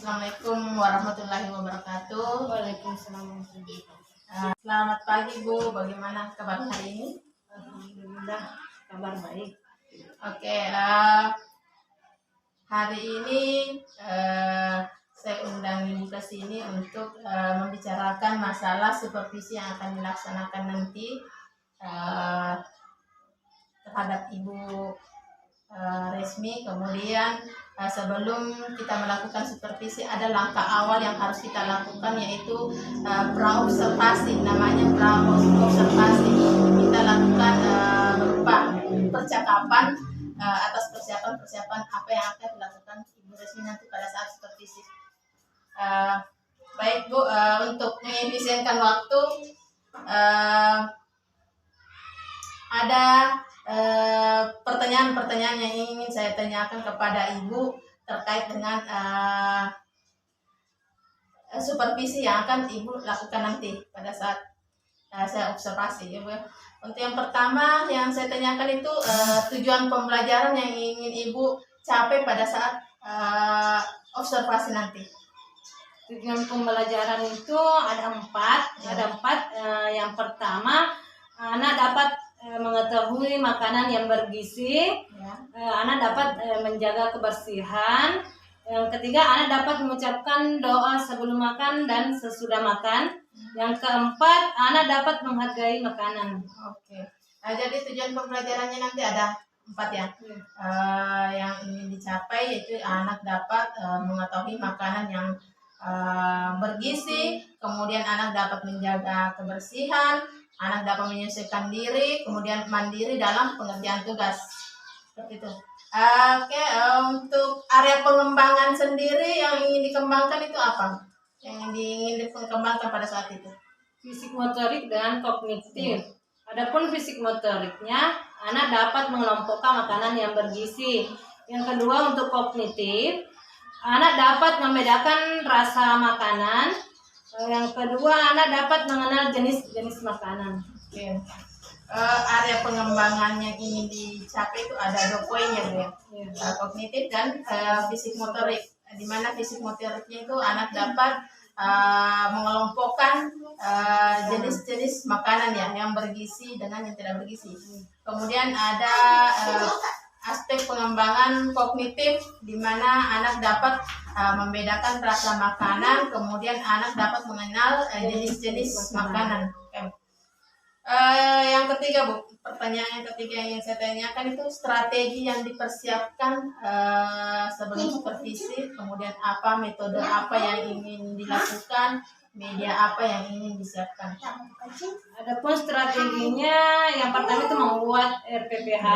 Assalamualaikum warahmatullahi wabarakatuh. Waalaikumsalam. Selamat pagi Bu, bagaimana kabar hari ini? Alhamdulillah, kabar baik. Oke, hari ini saya undang Ibu ke sini untuk membicarakan masalah supervisi yang akan dilaksanakan nanti terhadap Ibu Resmi. Kemudian sebelum kita melakukan supervisi ada langkah awal yang harus kita lakukan, yaitu praobservasi. Namanya praobservasi. Kita lakukan berupa percakapan atas persiapan apa yang akan dilakukan Ibu Resmi nanti pada saat supervisi. Baik Bu, untuk mengefisienkan waktu ada pertanyaan-pertanyaan yang ingin saya tanyakan kepada Ibu terkait dengan supervisi yang akan Ibu lakukan nanti pada saat saya observasi, ya Bu. Untuk yang pertama yang saya tanyakan itu tujuan pembelajaran yang ingin Ibu capai pada saat observasi nanti. Tujuan pembelajaran itu ada empat. Yang pertama, anak dapat mengetahui makanan yang bergizi. Anak dapat menjaga kebersihan. Yang ketiga, anak dapat mengucapkan doa sebelum makan dan sesudah makan. Yang keempat, anak dapat menghargai makanan. Oke. Jadi tujuan pembelajarannya nanti ada 4 ya. Yang ingin dicapai yaitu anak dapat mengetahui makanan yang bergizi, kemudian anak dapat menjaga kebersihan, anak dapat menyesuaikan diri, kemudian mandiri dalam pengerjaan tugas. Seperti itu. Oke, untuk area pengembangan sendiri yang ingin dikembangkan itu apa? Yang ingin dikembangkan pada saat itu? Fisik motorik dan kognitif. Adapun fisik motoriknya, anak dapat mengelompokkan makanan yang bergizi. Yang kedua, untuk kognitif, anak dapat membedakan rasa makanan. Yang kedua, anak dapat mengenal jenis-jenis makanan. Oke. Area pengembangan yang ingin dicapai itu ada 2 poin ya, kognitif dan fisik motorik. Di mana fisik motoriknya itu anak dapat mengelompokkan jenis-jenis makanan ya, yang bergizi dengan yang tidak bergizi. Kemudian ada aspek pengembangan kognitif di mana anak dapat membedakan rasa makanan, kemudian anak dapat mengenal jenis-jenis makanan. Yang ketiga Bu, pertanyaan yang ketiga yang saya tanyakan itu strategi yang dipersiapkan sebelum supervisi, kemudian apa metode apa yang ingin dilakukan, media apa yang ingin disiapkan. Adapun strateginya, yang pertama itu membuat RPPH,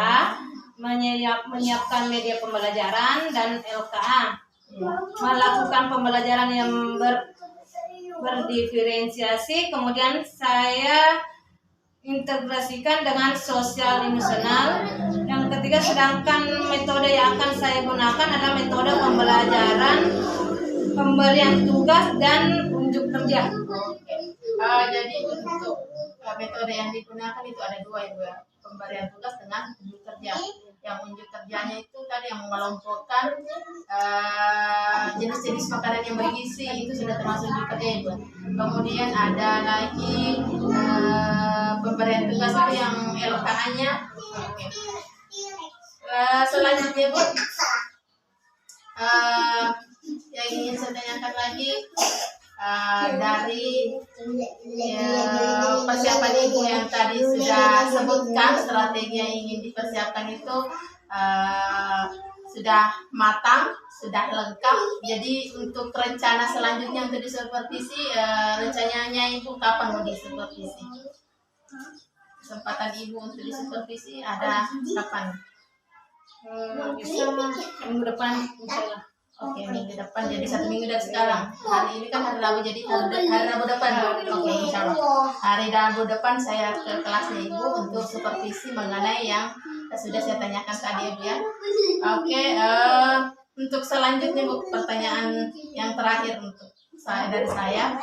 menyiapkan media pembelajaran dan LKA, melakukan pembelajaran yang berdiferensiasi, kemudian saya integrasikan dengan sosial emosional. Yang ketiga, sedangkan metode yang akan saya gunakan adalah metode pembelajaran, pemberian tugas, dan unjuk kerja. Jadi untuk metode yang digunakan itu ada 2 ya Bu, pemberian tugas dengan unjuk kerja. Yang unjuk kerjanya itu tadi yang mengelompokkan jenis-jenis makanan yang bergizi, itu sudah termasuk unjuk kerja ya Bu. Kemudian ada lagi pemberian tugas itu yang LKA-nya. Oke. Selanjutnya Bu, yang ingin saya tanyakan lagi dari persiapan Ibu yang tadi sudah sebutkan, strategi yang ingin dipersiapkan itu sudah matang, sudah lengkap. Jadi untuk rencana selanjutnya untuk disupervisi, rencananya Ibu kapan mau disupervisi? Kesempatan Ibu untuk disupervisi ada kapan? Bisa minggu depan, insyaallah. Oke, minggu depan, jadi 1 minggu dari sekarang. Hari ini kan hari Rabu, jadi hari Rabu depan. Oke, insya Allah. Hari Rabu depan saya ke kelasnya Ibu untuk supervisi mengenai yang sudah saya tanyakan tadi ya Bu ya. Oke, untuk selanjutnya Bu, pertanyaan yang terakhir untuk dari saya.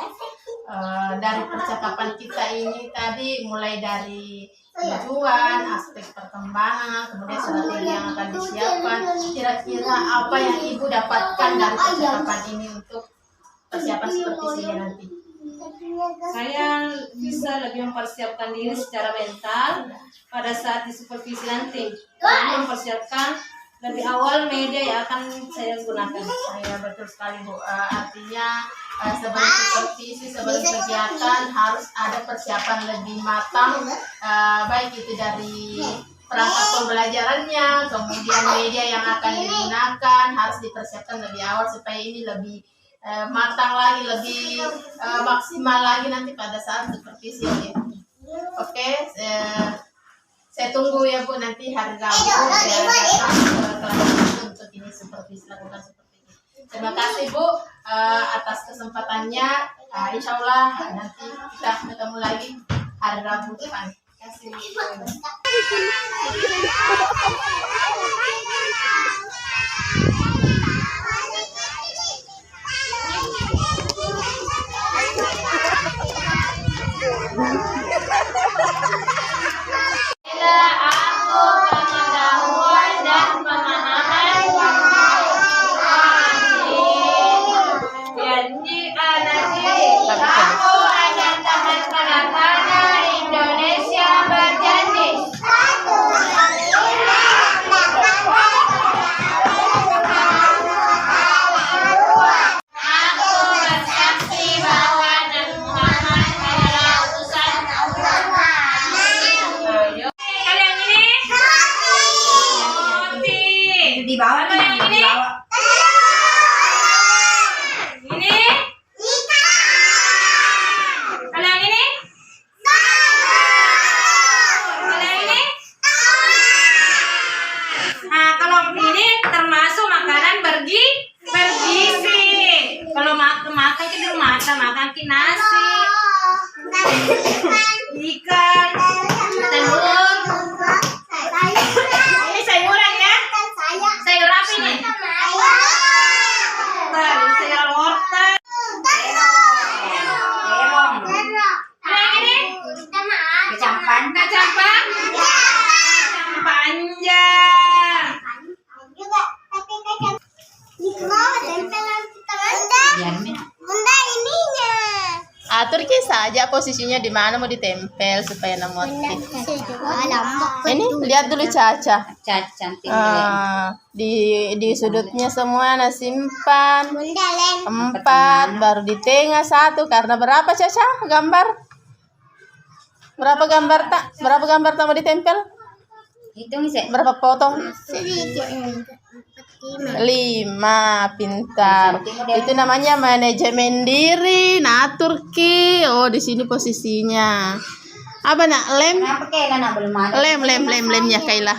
Dari percakapan kita ini tadi, mulai dari tujuan, aspek perkembangan, kemudian strategi yang akan disiapkan. Kira-kira apa yang Ibu dapatkan dari percakapan ini untuk persiapan supervisinya nanti? Saya bisa lebih mempersiapkan diri secara mental pada saat di supervisi nanti. Saya mempersiapkan lebih awal media yang akan saya gunakan. Saya betul sekali Bu. Artinya sebelum supervisi, sebelum kegiatan harus ada persiapan lebih matang, baik itu dari perangkat pembelajarannya, kemudian media yang akan digunakan harus dipersiapkan lebih awal supaya ini lebih matang lagi, lebih maksimal lagi nanti pada saat supervisi. Oke, saya tunggu ya Bu, nanti hari Rabu saya datang ke kelas untuk ini supervisi, lakukan seperti ini. Terima kasih Bu atas kesempatannya. Insya Allah nanti kita ketemu lagi hari Rabu depan. Terima kasih. Aku pengetahuan dan pemahaman janji aku akan tahan kanak-kanak Indonesia berjanji. Aku bersaksi bahwa Nabi Muhammad adalah utusan Allah. Ayo. Kalian ini Di bawah Kalau yang nih, di ini? bawah. Ini? Kalau yang ini? Kalau yang ini? Nah, kalau ini termasuk makanan bergizi. Kalau makan ke di rumah makan ke nasi, ikan, telur. Ini sayuran ya? Sayur apa ini? Sayur wortel. Terong. Kalau yang ini? Kecampan. Kacang panjang. Turki saja posisinya di mana mau ditempel supaya namotif. Ini lihat dulu Caca. Cantik. Di sudutnya semua nah simpan 4, baru di tengah 1. Karena berapa Caca gambar? Berapa gambar tak mau ditempel? Hitung sih. Berapa potong? 5. Pintar. Itu namanya manajemen diri. Nah, Turki. Oh, di sini posisinya. Apa nak? Lem belum ada. lemnya Kaila.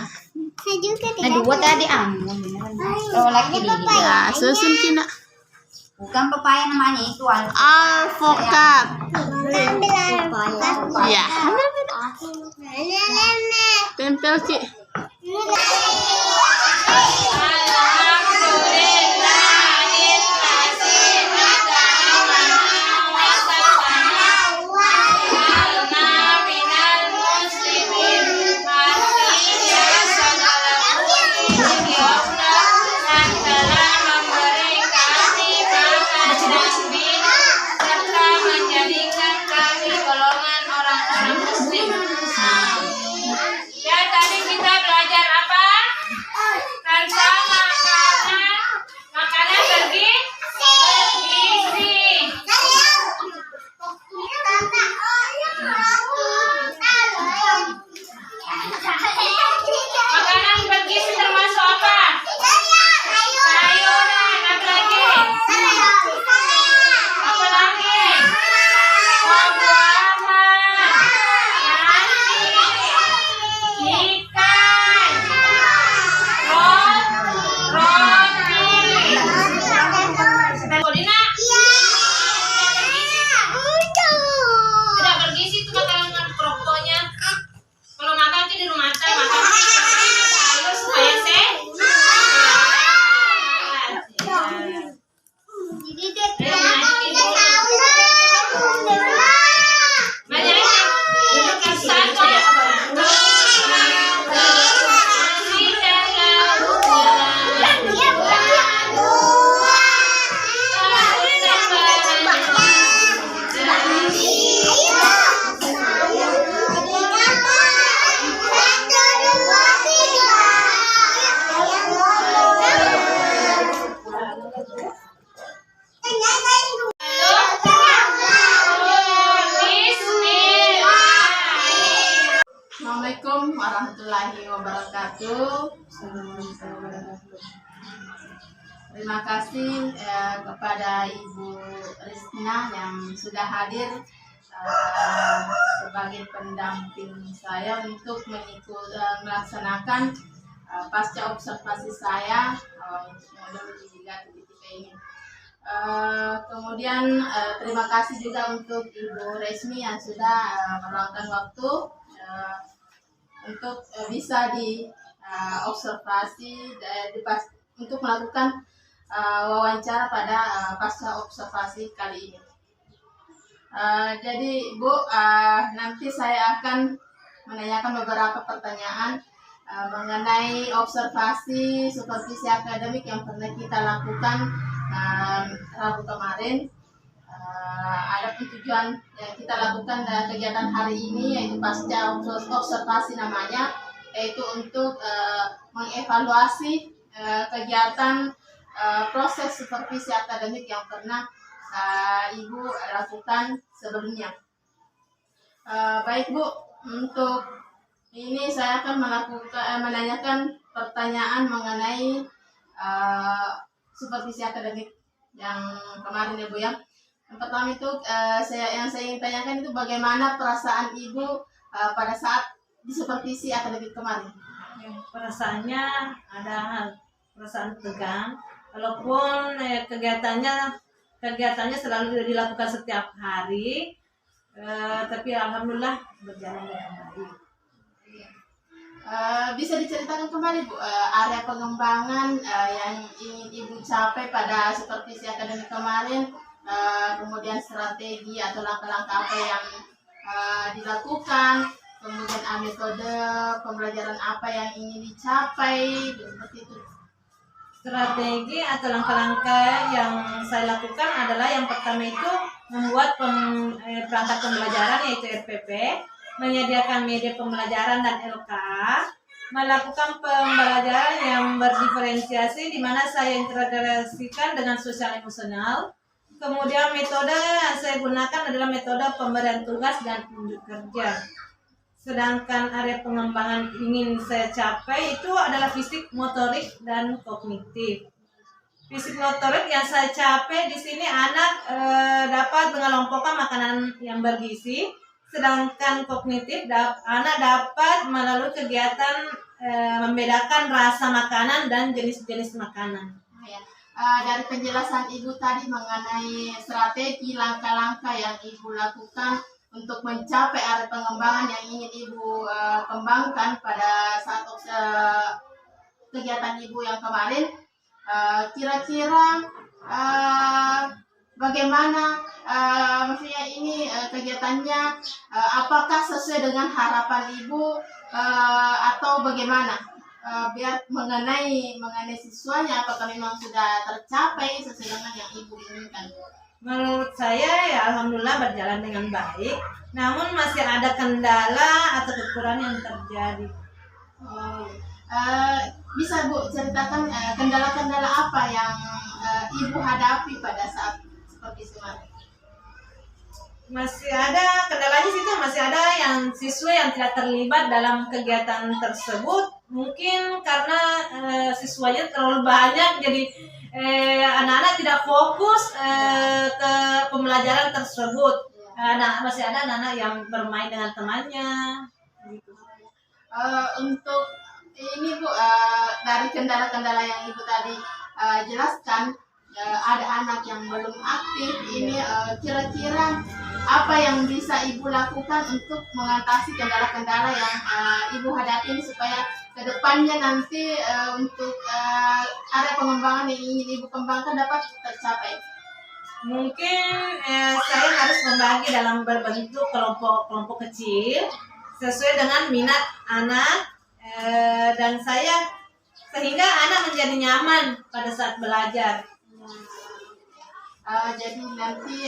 Dua tadi Oh, lagi di. Ya, susun Cina. Bukan pepaya namanya itu Alpukat. Ya. Tempel Ki. Waalaikumsalam warahmatullahi. Terima kasih kepada Ibu Risna yang sudah hadir sebagai pendamping saya untuk melaksanakan pasca observasi saya untuk modul Liga ketika ini. Kemudian terima kasih juga untuk Ibu Resmi yang sudah meluangkan waktu untuk bisa di observasi untuk melakukan wawancara pada pasca observasi kali ini. Jadi Bu, nanti saya akan menanyakan beberapa pertanyaan mengenai observasi supervisi akademik yang pernah kita lakukan Rabu kemarin. Ada tujuan yang kita lakukan kegiatan hari ini yaitu pasca observasi namanya, yaitu untuk mengevaluasi kegiatan proses supervisi akademik yang pernah Ibu lakukan sebelumnya. Baik Bu, untuk ini saya akan menanyakan pertanyaan mengenai supervisi akademik yang kemarin ya Bu ya. Yang pertama itu yang saya ingin tanyakan itu bagaimana perasaan Ibu pada saat disupervisi akademik kemarin? Ya, perasaannya ada perasaan tegang, walaupun kegiatannya selalu dilakukan setiap hari, tapi alhamdulillah berjalan dengan baik. Bisa diceritakan kembali Bu area pengembangan yang ingin Ibu capai pada supervisi akademik kemarin, kemudian strategi atau langkah-langkah apa yang dilakukan, kemudian metode pembelajaran apa yang ingin dicapai, seperti itu. Strategi atau langkah-langkah yang saya lakukan adalah yang pertama itu membuat perangkat pembelajaran yaitu RPP, menyediakan media pembelajaran dan LK, melakukan pembelajaran yang berdiferensiasi di mana saya integrasikan dengan sosial emosional. Kemudian metode yang saya gunakan adalah metode pemberian tugas dan unjuk kerja. Sedangkan area pengembangan ingin saya capai itu adalah fisik, motorik, dan kognitif. Fisik motorik yang saya capai di sini anak dapat mengelompokkan makanan yang bergizi, sedangkan kognitif anak dapat melalui kegiatan membedakan rasa makanan dan jenis-jenis makanan. Dari penjelasan Ibu tadi mengenai strategi langkah-langkah yang Ibu lakukan untuk mencapai area pengembangan yang ingin Ibu kembangkan pada saat kegiatan Ibu yang kemarin, kira-kira bagaimana maksudnya ini kegiatannya apakah sesuai dengan harapan Ibu atau bagaimana? Biar mengenai siswanya apakah memang sudah tercapai sesuai dengan yang Ibu inginkan? Menurut saya ya alhamdulillah berjalan dengan baik, namun masih ada kendala atau kekurangan yang terjadi. Bisa Bu ceritakan kendala-kendala apa yang Ibu hadapi pada saat seperti kemarin? Masih ada kendalanya situ, masih ada yang siswa yang tidak terlibat dalam kegiatan tersebut, mungkin karena siswanya terlalu banyak, jadi anak-anak tidak fokus ke pembelajaran tersebut. Masih ada anak-anak yang bermain dengan temannya. Gitu. Untuk ini Bu, dari kendala-kendala yang Ibu tadi jelaskan, ada anak yang belum aktif. Ini kira-kira apa yang bisa Ibu lakukan untuk mengatasi kendala-kendala yang Ibu hadapi ini supaya kedepannya nanti untuk area pengembangan yang ingin Ibu kembangkan dapat tercapai? Mungkin saya harus membagi dalam berbentuk kelompok kecil sesuai dengan minat anak dan saya, sehingga anak menjadi nyaman pada saat belajar. Jadi nanti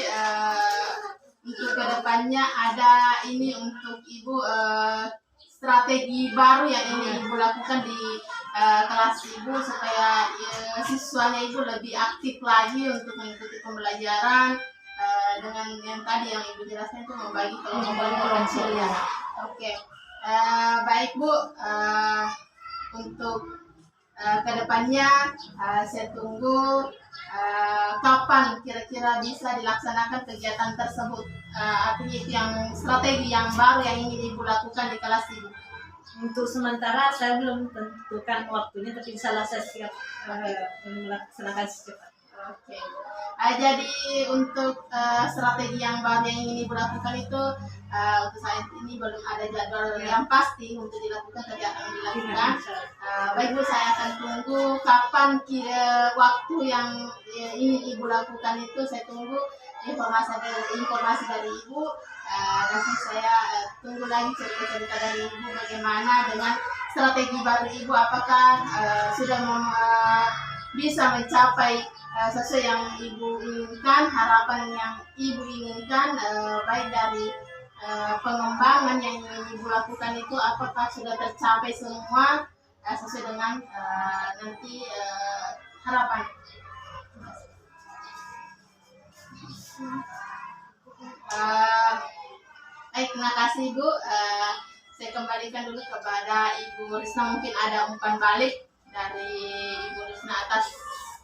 untuk kedepannya ada ini untuk Ibu strategi baru yang ingin Ibu lakukan di kelas Ibu supaya siswanya Ibu lebih aktif lagi untuk mengikuti pembelajaran dengan yang tadi yang Ibu jelaskan itu membagi kelompok kecil ya. Oke. Baik Bu, untuk kedepannya saya tunggu kapan kira-kira bisa dilaksanakan kegiatan tersebut. Artinya itu yang strategi yang baru yang ingin Ibu lakukan di kelas Ibu. Untuk sementara saya belum tentukan waktunya, tapi insyaallah saya siap melaksanakan secepatnya. Oke. Jadi untuk strategi yang baru yang ingin Ibu lakukan itu untuk saat ini belum ada jadwal yang pasti untuk dilakukan, tapi akan dilakukan. Baik Bu, saya akan tunggu kapan waktu yang ingin Ibu lakukan itu. Saya tunggu informasi dari Ibu. Nanti saya tunggu lagi cerita-cerita dari Ibu bagaimana dengan strategi baru Ibu, apakah sudah bisa mencapai sesuai yang Ibu inginkan, harapan yang Ibu inginkan, baik dari pengembangan yang ingin Ibu lakukan itu apakah sudah tercapai semua sesuai dengan nanti harapan. Baik, terima kasih Bu. Saya kembalikan dulu kepada Ibu Risna, mungkin ada umpan balik dari Ibu Risna atas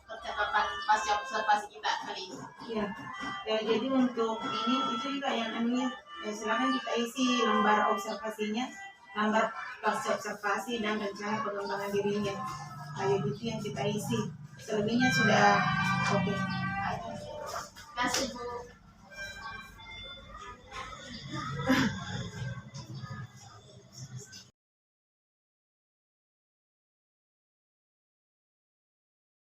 percakapan pasca observasi kita kali ini. Ya, jadi untuk ini itu juga yang namanya silakan kita isi lembar observasinya, lembar pasca observasi dan rencana pengembangan dirinya. Nah, itu yang kita isi. Selebihnya sudah oke.